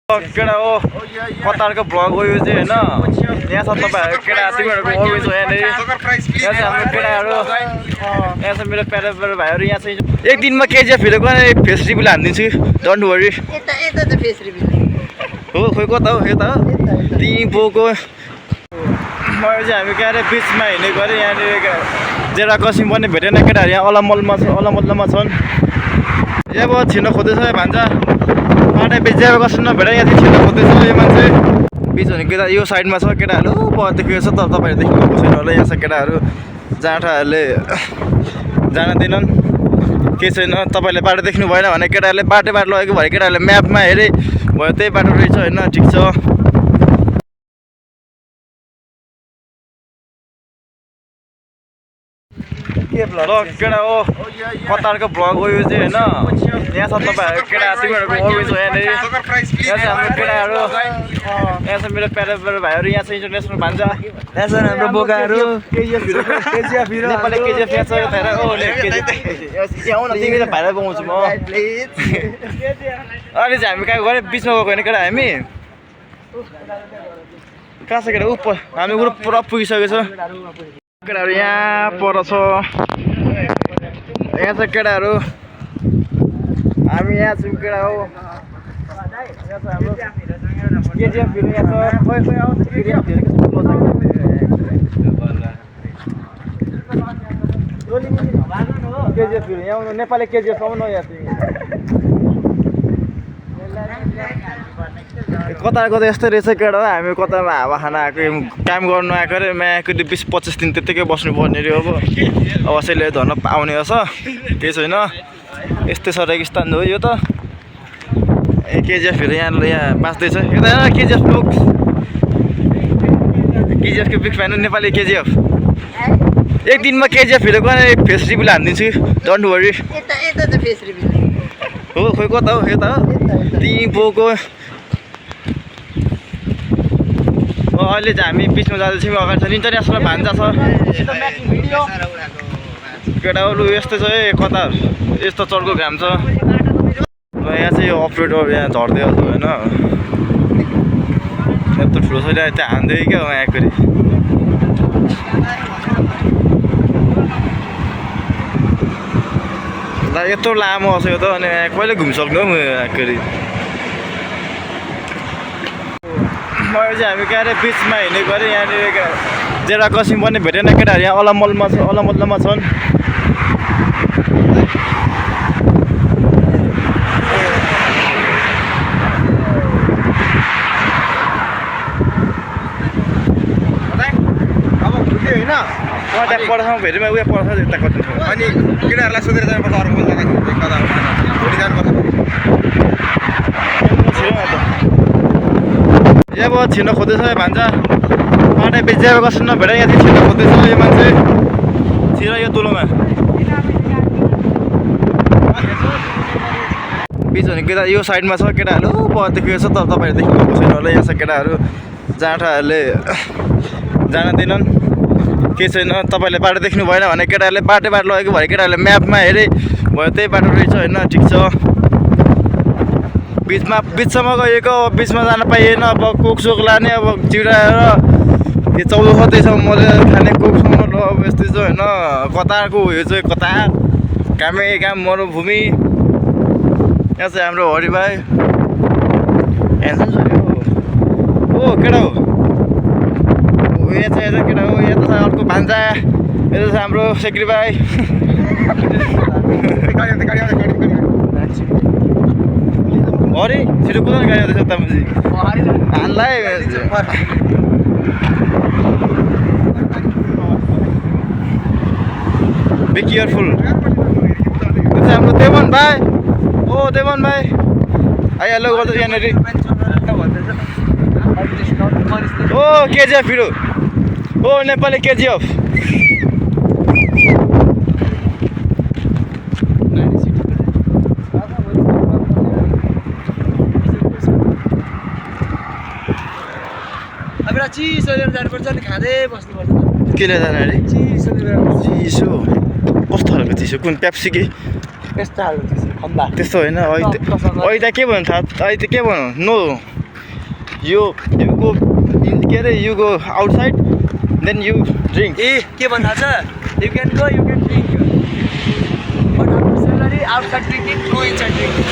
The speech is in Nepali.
केटा हो कतारको भ्लग हो यो चाहिँ होइन यहाँ छ तपाईँहरू केटा तिमीहरूको अभिज हो यहाँनिर यहाँ चाहिँ हाम्रो केटाहरू यहाँ छ मेरो प्यारो प्यारो भाइहरू यहाँ चाहिँ एक दिनमा केजिएफ हेरेको फेस रिभिल हानिदिन्छु डोन्ट वरी हो खोइ कता हो यता हो तिमी बोको मैले चाहिँ हामी क्या अरे बिचमा हिँडेको अरे यहाँनिर जेरा कसिम पनि भेटेन केटाहरू यहाँ अलमल्लमा छन् यहाँ अब छिर्न खोज्दैछ भान्जा बाटो बिच जेरा कसिम नभेटेर यहाँ छिर्न खोज्दैछ यो मान्छे बिच भनेको केटा यो साइडमा छ केटाहरू पर देखेको छ तर तपाईँहरू देख्नु छैन होला यहाँ छ केटाहरू जाँठाहरूले जाँदैनन् केही छैन तपाईँले बाटो देख्नु भएन भने केटाहरूले बाटो लगेको भए केटाहरूले म्यापमा हेरे भयो त्यही बाटो रहेछ होइन ठिक छ केटा हो कतारको भ्लग हो यो चाहिँ होइन यहाँ छ तपाईँहरू केटा तिमीहरूको अभिज हो यहाँनिर यहाँ चाहिँ हाम्रो केटाहरू यहाँ छ मेरो प्यारो प्यारो भाइहरू यहाँ छ इन्टरनेसनल भान्जा यहाँ छ हाम्रो बोकाहरू नेपाली केजिएफ यहाँ छ तिमीले भाइरल पाउँछु म अहिले चाहिँ हामी कहाँ गऱ्यो बिचमा गएको होइन केटा हामी कहाँ छ केटा हामी पुरा पुगिसकेको छ केटाहरू यहाँ पर छ यहाँ छ केटाहरू हामी यहाँ छौँ केटा हो यहाँ छ हाम्रो केजिएफहरू यहाँ छ केजिएफहरू यहाँ आउनु नेपाली केजिएफ आउनु यहाँ कताको त यस्तै रहेछ केटा हो हामी कतामा हावा खाना आएको काम गर्नु आएको अरे यहाँको 20-25 दिन त्यत्तिकै बस्नुपर्ने रे अब अवश्यले धर्न आउने रहेछ केही छैन यस्तै छ रेगिस्तान हो यो त केजिएफहरू यहाँ बाँच्दैछ यता केजिएफ लुक केजिएफको बिग फ्यान नेपाली केजिएफ एक दिनमा केजिएफ हेरेको फेस रिभिल हानिदिन्छु डोन्ट वरी हो खोइ कता हो यता हो तिमी बोको अहिले चाहिँ हामी बिचमा जाँदैछौँ अगाडि छ इन्टरनेसनल भान्जा छ केटा हो लु यस्तो छ है कतार यस्तो चर्को घाम छ यहाँ चाहिँ यो अपरेटर यहाँ झर्दै छ होइन यत्रो ठुलो छ त्यहाँ हान्दै क्या यहाँ फेरि यत्रो लामो छ यो त अनि कहिले घुमिसक्नु म फेरि मैले चाहिँ हामी क्या अरे बिचमा हिँडेको अरे यहाँनिर जेरा कसिम पनि भेटेन केटाहरू यहाँ अलमल्लमा छन् त्यहाँ पर्खामा भेटेमा उयो पर्छ यता कति अनि केटाहरूलाई सोधेर जानुपर्छ अरू बोल्दा कता भोलि जानुपर्छ अब छिर्न खोज्दैछ भान्जा बाटो बिच जेरा कसिम नभेटेर यहाँ छिर्न खोज्दैछ यो मान्छे छिर यो तुलोमा बिच भनेको केटा यो साइडमा छ केटाहरू पर देखेको छ तर तपाईँहरू देख्नु छैन होला यहाँ छ केटाहरू जाँठाहरूले जाँदैनन् केही छैन तपाईँले बाटो देख्नु भएन भने केटाहरूले बाटो लगेको भए केटाहरूले म्यापमा हेरे भयो त्यही बाटो रहेछ होइन ठिक छ बिचसम्म गएको बिचमा जान पाइएन अब कोकसोक लाने अब चिडाएर यो 14 खतैसम्म मरेर खाने कोकसम्म ल अब यस्तै छ होइन कतारको यो चाहिँ कतार कामै काम मरुभूमि यहाँ चाहिँ हाम्रो हरि भाइ हो केटा हो यहाँ चाहिँ यता केटा हो यता छ अर्को भान्जा यता छ हाम्रो सेक्री भाइ अरे छिटो कुदाउने गाडी आउँदैछ तपाईँ हानलाई बी केयरफुल त्यो चाहिँ हाम्रो देवन भाइ ओ देवन भाइ आइहाल्यो गर्दैछ यहाँनिर ओ केजिएफ हिरो ओ नेपाली केजिएफ चिसो लिएर जानुपर्छ नि खाँदै बस्नुपर्छ के लिएर जानु अरे चिसो कस्तो खालको चिसो कुन पेप्सी कि यस्तो खालको चिज खम्बा त्यस्तो होइन अहिले त के भन्नु थाहा अहिले त के भन्नु नो यु गो के अरे you go outside then you drink ए के भन्नु थाहा छ you can go you can drink but after salary outside drinking go inside drinking